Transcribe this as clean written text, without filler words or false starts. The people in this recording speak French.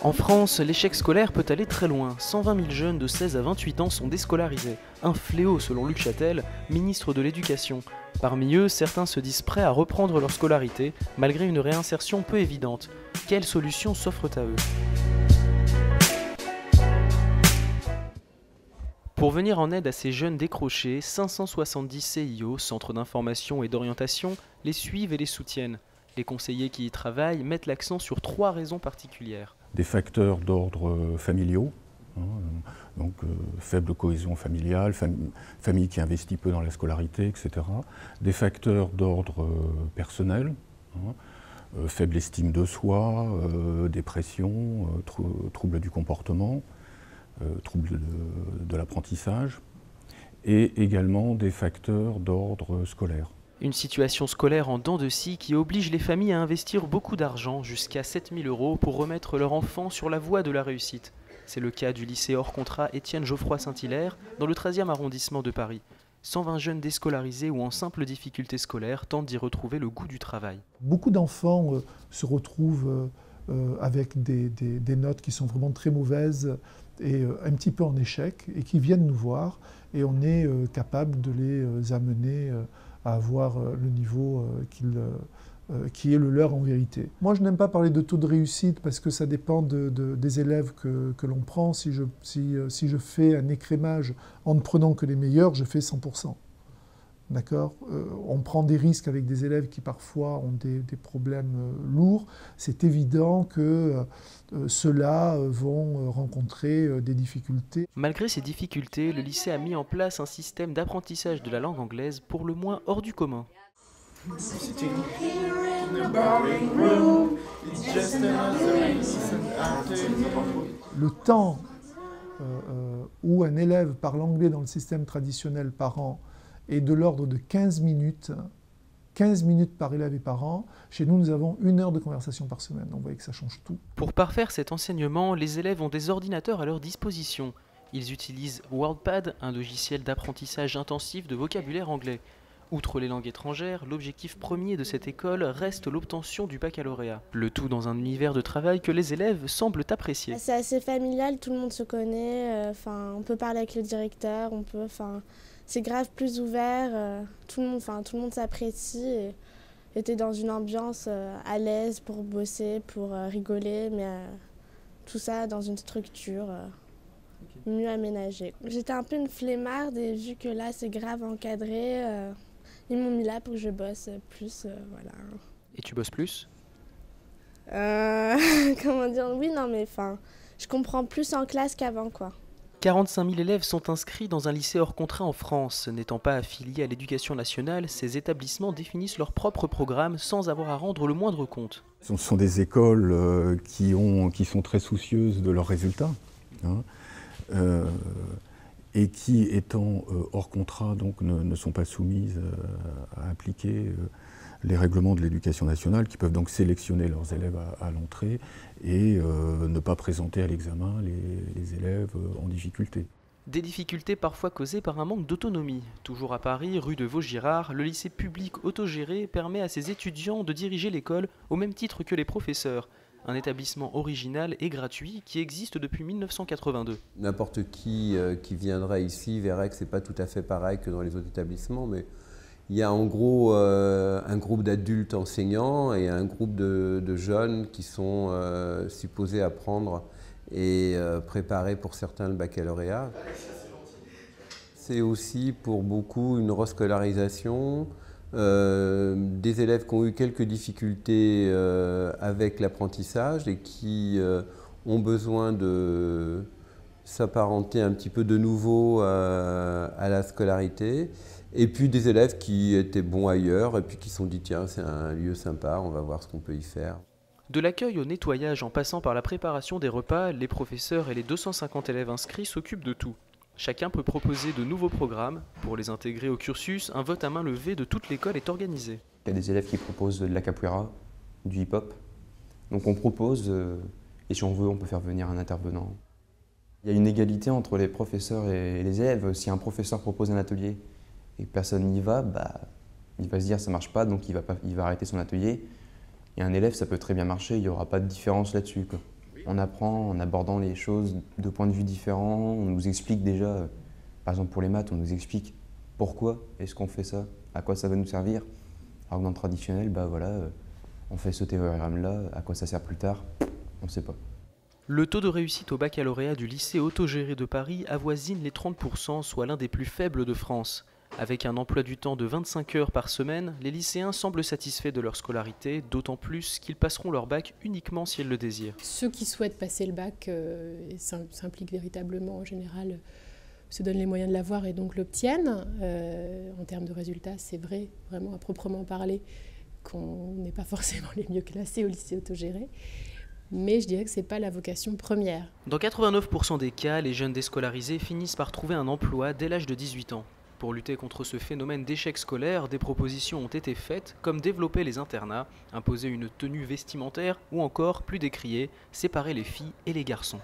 En France, l'échec scolaire peut aller très loin. 120 000 jeunes de 16 à 28 ans sont déscolarisés. Un fléau selon Luc Chatel, ministre de l'Éducation. Parmi eux, certains se disent prêts à reprendre leur scolarité, malgré une réinsertion peu évidente. Quelles solutions s'offrent à eux? Pour venir en aide à ces jeunes décrochés, 570 CIO, centres d'information et d'orientation, les suivent et les soutiennent. Les conseillers qui y travaillent mettent l'accent sur 3 raisons particulières. Des facteurs d'ordre familiaux, donc faible cohésion familiale, famille qui investit peu dans la scolarité, etc. Des facteurs d'ordre personnel, faible estime de soi, dépression, troubles du comportement, troubles de l'apprentissage, et également des facteurs d'ordre scolaire. Une situation scolaire en dents de scie qui oblige les familles à investir beaucoup d'argent, jusqu'à 7 000 € pour remettre leur enfant sur la voie de la réussite. C'est le cas du lycée hors contrat Étienne Geoffroy Saint-Hilaire, dans le 13e arrondissement de Paris. 120 jeunes déscolarisés ou en simple difficulté scolaire tentent d'y retrouver le goût du travail. Beaucoup d'enfants se retrouvent avec des notes qui sont vraiment très mauvaises et un petit peu en échec, et qui viennent nous voir, et on est capable de les amener à avoir le niveau qui est le leur en vérité. Moi, je n'aime pas parler de taux de réussite parce que ça dépend des élèves que l'on prend. Si je fais un écrémage en ne prenant que les meilleurs, je fais 100%. D'accord ? On prend des risques avec des élèves qui parfois ont des problèmes lourds. C'est évident que ceux-là vont rencontrer des difficultés. Malgré ces difficultés, le lycée a mis en place un système d'apprentissage de la langue anglaise pour le moins hors du commun. Le temps où un élève parle anglais dans le système traditionnel par an est de l'ordre de 15 minutes par élève et par an. Chez nous, nous avons 1 heure de conversation par semaine. Donc vous voyez que ça change tout. Pour parfaire cet enseignement, les élèves ont des ordinateurs à leur disposition. Ils utilisent WordPad, un logiciel d'apprentissage intensif de vocabulaire anglais. Outre les langues étrangères, l'objectif premier de cette école reste l'obtention du baccalauréat. Le tout dans un univers de travail que les élèves semblent apprécier. C'est assez familial, tout le monde se connaît, on peut parler avec le directeur, c'est grave plus ouvert, tout le monde s'apprécie et t'es dans une ambiance à l'aise pour bosser, pour rigoler, mais tout ça dans une structure mieux aménagée. J'étais un peu une flemmarde et vu que là c'est grave encadré, ils m'ont mis là pour que je bosse plus, voilà. Et tu bosses plus? Comment dire? Oui, non mais je comprends plus en classe qu'avant, quoi. 45 000 élèves sont inscrits dans un lycée hors contrat en France. N'étant pas affiliés à l'éducation nationale, ces établissements définissent leur propre programme sans avoir à rendre le moindre compte. Ce sont des écoles qui sont très soucieuses de leurs résultats, et qui, étant hors contrat, donc ne sont pas soumises à appliquer les règlements de l'éducation nationale, qui peuvent donc sélectionner leurs élèves à l'entrée et ne pas présenter à l'examen les élèves en difficulté. Des difficultés parfois causées par un manque d'autonomie. Toujours à Paris, rue de Vaugirard, le lycée public autogéré permet à ses étudiants de diriger l'école au même titre que les professeurs. Un établissement original et gratuit qui existe depuis 1982. N'importe qui viendrait ici verrait que ce n'est pas tout à fait pareil que dans les autres établissements, mais il y a en gros un groupe d'adultes enseignants et un groupe de jeunes qui sont supposés apprendre et préparer pour certains le baccalauréat. C'est aussi pour beaucoup une rescolarisation, des élèves qui ont eu quelques difficultés avec l'apprentissage et qui ont besoin de s'apparenter un petit peu de nouveau à la scolarité. Et puis des élèves qui étaient bons ailleurs et puis qui se sont dit tiens, c'est un lieu sympa, on va voir ce qu'on peut y faire. De l'accueil au nettoyage en passant par la préparation des repas, les professeurs et les 250 élèves inscrits s'occupent de tout. Chacun peut proposer de nouveaux programmes. Pour les intégrer au cursus, un vote à main levée de toute l'école est organisé. Il y a des élèves qui proposent de la capoeira, du hip-hop. Donc on propose, et si on veut, on peut faire venir un intervenant. Il y a une égalité entre les professeurs et les élèves. Si un professeur propose un atelier et que personne n'y va, il va se dire ça ne marche pas, donc il va arrêter son atelier. Et un élève, ça peut très bien marcher, il n'y aura pas de différence là-dessus. On apprend en abordant les choses de points de vue différents. On nous explique déjà, par exemple pour les maths, on nous explique pourquoi est-ce qu'on fait ça, à quoi ça va nous servir. Alors que dans le traditionnel, bah voilà, on fait ce théorème-là, à quoi ça sert plus tard, on ne sait pas. Le taux de réussite au baccalauréat du lycée autogéré de Paris avoisine les 30%, soit l'un des plus faibles de France. Avec un emploi du temps de 25 heures par semaine, les lycéens semblent satisfaits de leur scolarité, d'autant plus qu'ils passeront leur bac uniquement si elles le désirent. Ceux qui souhaitent passer le bac s'impliquent véritablement en général, se donnent les moyens de l'avoir et donc l'obtiennent. En termes de résultats, c'est vrai, vraiment à proprement parler, qu'on n'est pas forcément les mieux classés au lycée autogéré. Mais je dirais que ce n'est pas la vocation première. Dans 89% des cas, les jeunes déscolarisés finissent par trouver un emploi dès l'âge de 18 ans. Pour lutter contre ce phénomène d'échec scolaire, des propositions ont été faites, comme développer les internats, imposer une tenue vestimentaire ou encore, plus décrié, séparer les filles et les garçons.